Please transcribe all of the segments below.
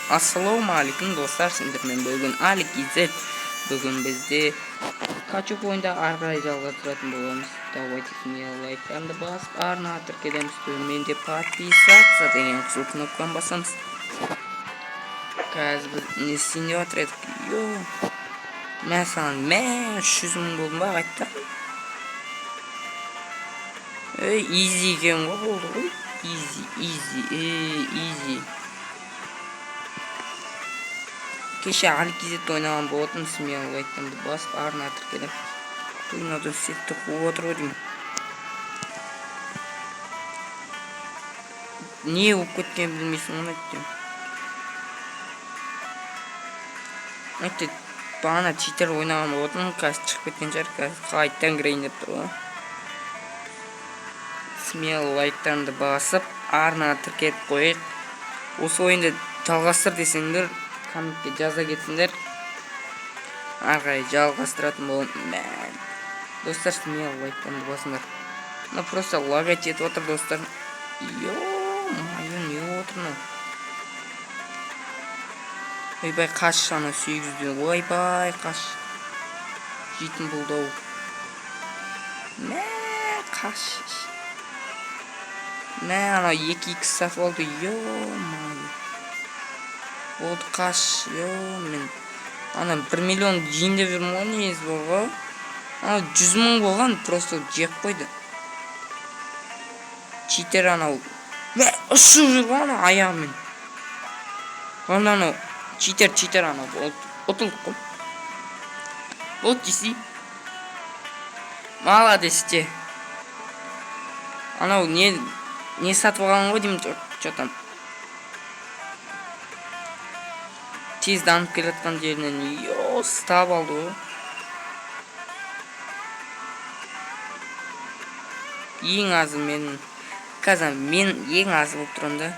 Assalomualaikum dostlar, sizlerмен бүгін Alik İzzet. Бүгін бізде Качуп ойында ары қарай жалғастыратын боламыз. Давайте лайктарды басып, арна тіркелеміз. Төменде подписаться деген қызыл кнопканы басамыз. Қазір біз не істейін деп жатыр едік? Мен саған 300 мың болдым ба қайтта? Easy екен ғой, болды ғой. Easy. Кеше Alik İzzet ойнаған болатын, смело лайктарды басып, арна тіркелеп. Ойнадан сетті қуып отыр деймін. Не болып кеткен білмейсің оны айтты. Айтты, бағана читер ойнаған болатын, қазір шығып кеткен жар, қазір қайттан кірейін деп тұр ғой. Смело лайктарды басып, арна тіркеліп қойып. Осы ойынды жалғастыр десеңдер, комментке жаза кетсіңдер. Ары жалғастыратын болым. Достар, смело лайктарды басыңдар. Но просто лагать етіп отыр, достар. Ё-моё, не отыр мынау? Ойбай, қаш ана 800-ден. Ойбай, қаш. Жейтін болды ау. Қаш. Ана 2x сатып алды. Ё-моё. Болды қаш. Мен ана 1 миллион жейін деп жүрмін ғой, негізі болға. Ана 100 мың болған, просто жеп қойды. Читер анау. Ұшып жүрген ана аяғымен. Анау читер анау. Отылық қой. Вот десе. Молодец те. Анау не сатып алған ғой деймін, что-то. Тез дамып келе жатқан жерінен стап алды ғой. Ең азы мен ең азы болып тұрам да.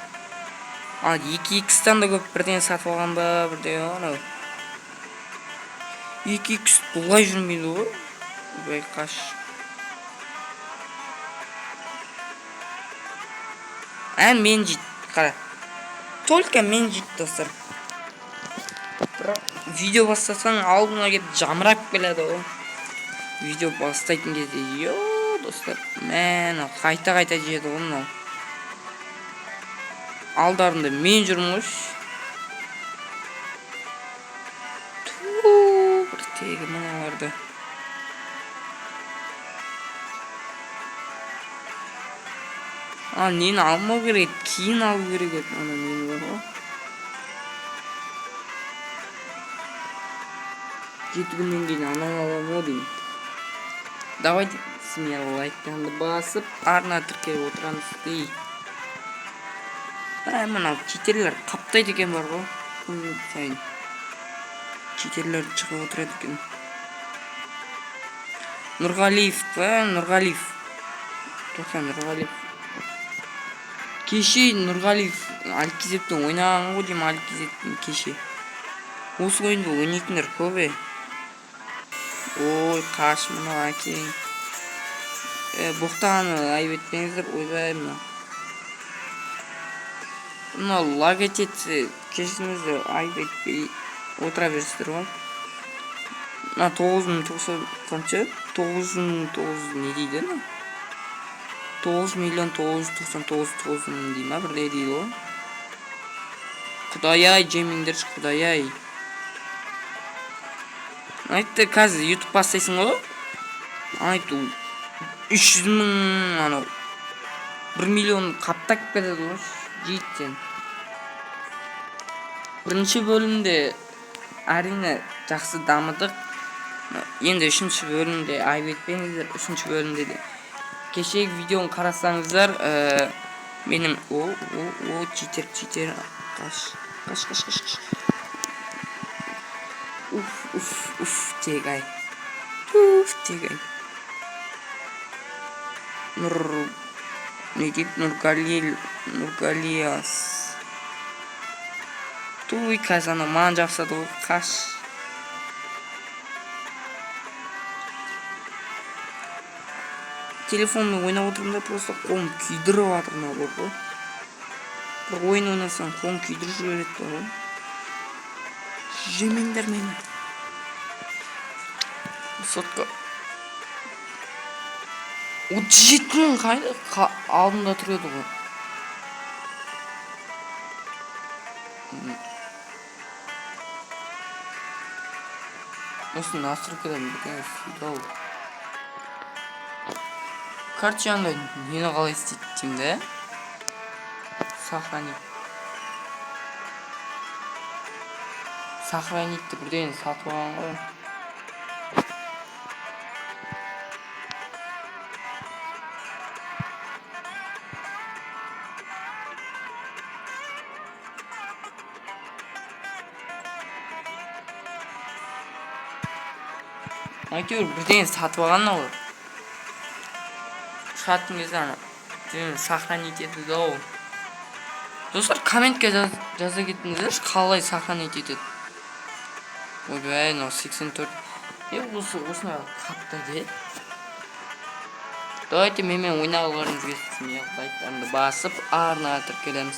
2x-тан да көп бірден сатып алған ба, бірден анау. 2x бұлай жүрмейді ғой. Бай қаш. Мен жейді, қара. Только мен жейді, достар. Видео бастасаң алдына кеп жамырап келеді ғой. Видео бастайтын кезде, достар. Қайта жеді ғой мынау. Алдарында мен жүрмін. Бір тегі мыналарды. Нені алмау керек, кейін алу керек еді. Ана нені бар ғой. Жетігінен кейін анан аламын ғой деймін. Давайте смело лайктарды басып, арна тіркеліп отырамыз дей. Мынау читерлер қаптайды екен бар ғой. Күн сайын читерлер шығып отырады екен. Нұрғалиев па? Нұрғалиев. Тоқсан Нұрғалиев. Кеше Нұрғалиев Alik İzzet'пен ойнаған ғой деймін, Alik İzzet'пен кеше. Осы ойында ойнайтындар көбе. Ой, қаш мынау әкең. Бұқтағаны айып етпеңіздер, ойбай мынау. Мынау лагать етсе, кешіңізді айып етпей отыра берістер ғой. 9090 қанша? 900 не дейді? 9.999.000 дейді ма? Бірде дейді ғой. Құдай-ай, жемеңдерші, құдай-ай. Айтты, қазір YouTube бастайсың ғой? Айтты, 300 мың, анау, 1 миллион қаптак кетеді ғой, жейттен. Бірінші бөлімде әрине жақсы дамыдық. Енді 3-ші бөлімде айып етпеңіздер, 3-ші бөлімде де. Кешегі видеоны қарасаңыздар, менің читер. Қаш. Тегай. Не дейді? Нұргалияс. Қазір ана маған жақсады ғой, қаш. Телефонмен ойнап отырмда, просто қолым күйдіріп атырмау ғой. Бір ойын ойнасаң қолым күйдіріп жүреді ғой. Жемеңдер мені. Сотқа. 37 мың қайда? Алдында тұрады ғой. Осы настройкадан бірдеңе сөйтіп ал. Карта жанында нені қалай істейді деймді? Сохранитті бірдеңе сатып алған ғой. Әйтеуір бірдеңе сатып алған ғой. Шығатын кезде ана сохранить етеді ау. Достар, комментке жаза кетіңіздерші, қалай сохранить етеді. Ойбай, мынау 84. Осыны қатты де. Давайте менімен ойнағыларыңыз келсін. Лайктарымды басып, арнаға тіркелеміз.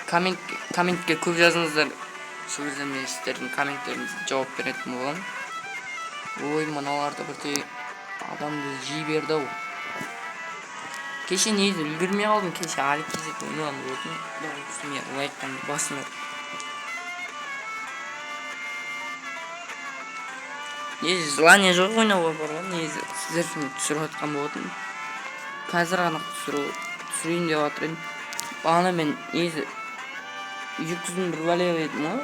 Комментке көп жазыңыздар. Сол кезде мен сіздердің комменттеріңізге жауап беретін боламын. Ой, мыналарды бірде адамды жей берді ау. Кеше нейді үлгірмей қалдым, кеше али кезек ойнаған болдым. Мен лайктан басымды. Нейді желание жоқ ойнауға барған, нейді сіздер үшін түсіріп атқан болдым. Қазір ғана түсірейін деп атырайын. Бағана мен нейді 200-дің бір валер едім ғой.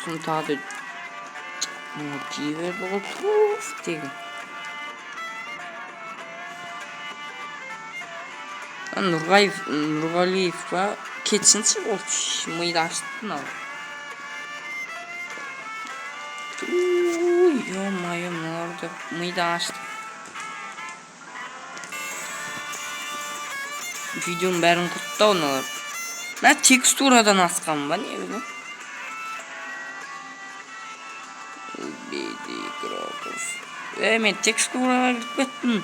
Соны тағы жей берді ғой, туф деген. Нұрғалиевқа кетсінші ол миды аштын ал. Ё-майо, мыналарды миды ашты. Видеоның бәрін құртты оналар. Мә текстурадан асқан ба не білді? Мен текстураға кіріп кеттім.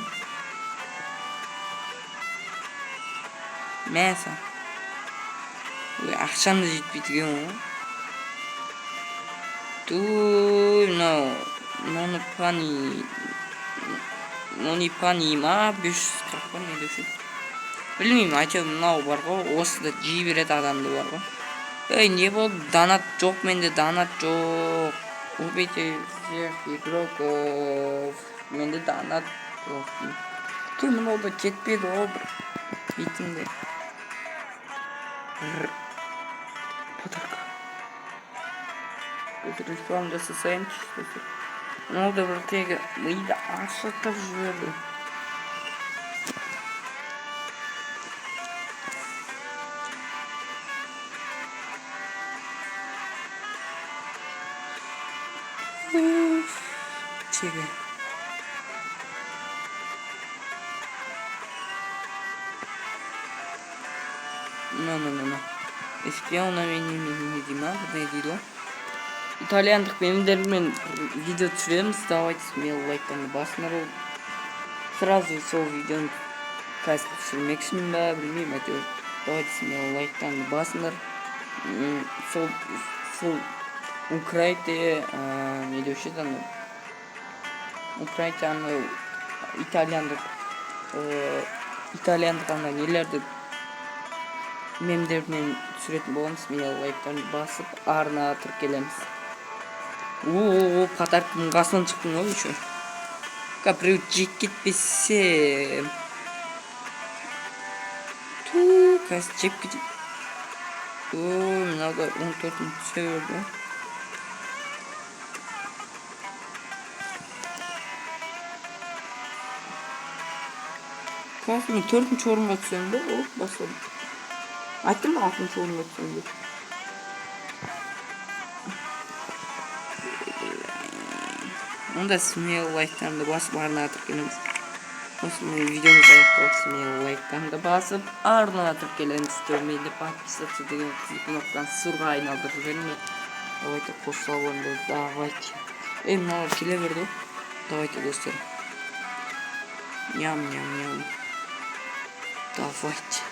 Мәсі. Ақшамды жетпейді ген ғой. Нони пани ма 540 ба не десе. Білмеймін, әйтеуір мынау бар ғой, осыда жей береді адамды бар ғой. Не болды? Донат жоқ, менде донат жоқ. Убейте всех игроков. Менде донат жоқ. Мынау да кетпеді ғой бір битімде. Подарка. Біз реклам жасасайын чистесі. Мынау да бір тегі миды ашытып жіберді. Тегі. Исполнение Дима, найдило. Итальяндық мемдермен видео түсіреміз. Давайте смело лайктарды басыңдар. Сразу сол видеоны қазір түсірмекшімін ба, білмеймін әйтеуір. Давайте смело лайктарды басыңдар. Сол Украйте не деуші аны Украйте аны итальяндық аны нелерді мемдермен түсіретін боламыз. Смело лайктарды басып арнаға тіркелеміз. Подарканың қасынан шықтың ғой еще. Біреу жек кетпесе. Қазір жеп кетейін. Мынау да 14-ін түсе берді. Қазір мен 4-інші орынға түсем бе? Басылым. Айттым ба 6-шы орынға түсем бе? Онда смело лайктарды басып арнаға тіркелеміз. Осымен видеомыз аяқталды. Смело лайктарды басып арнаға тіркелеміз. Мені подписаться деген кнопканы сырға айналдырып жіберме. Давайте қосыла орынды. Давайте. Мыналар келе берді. Давайте достар. Ням. Давайте.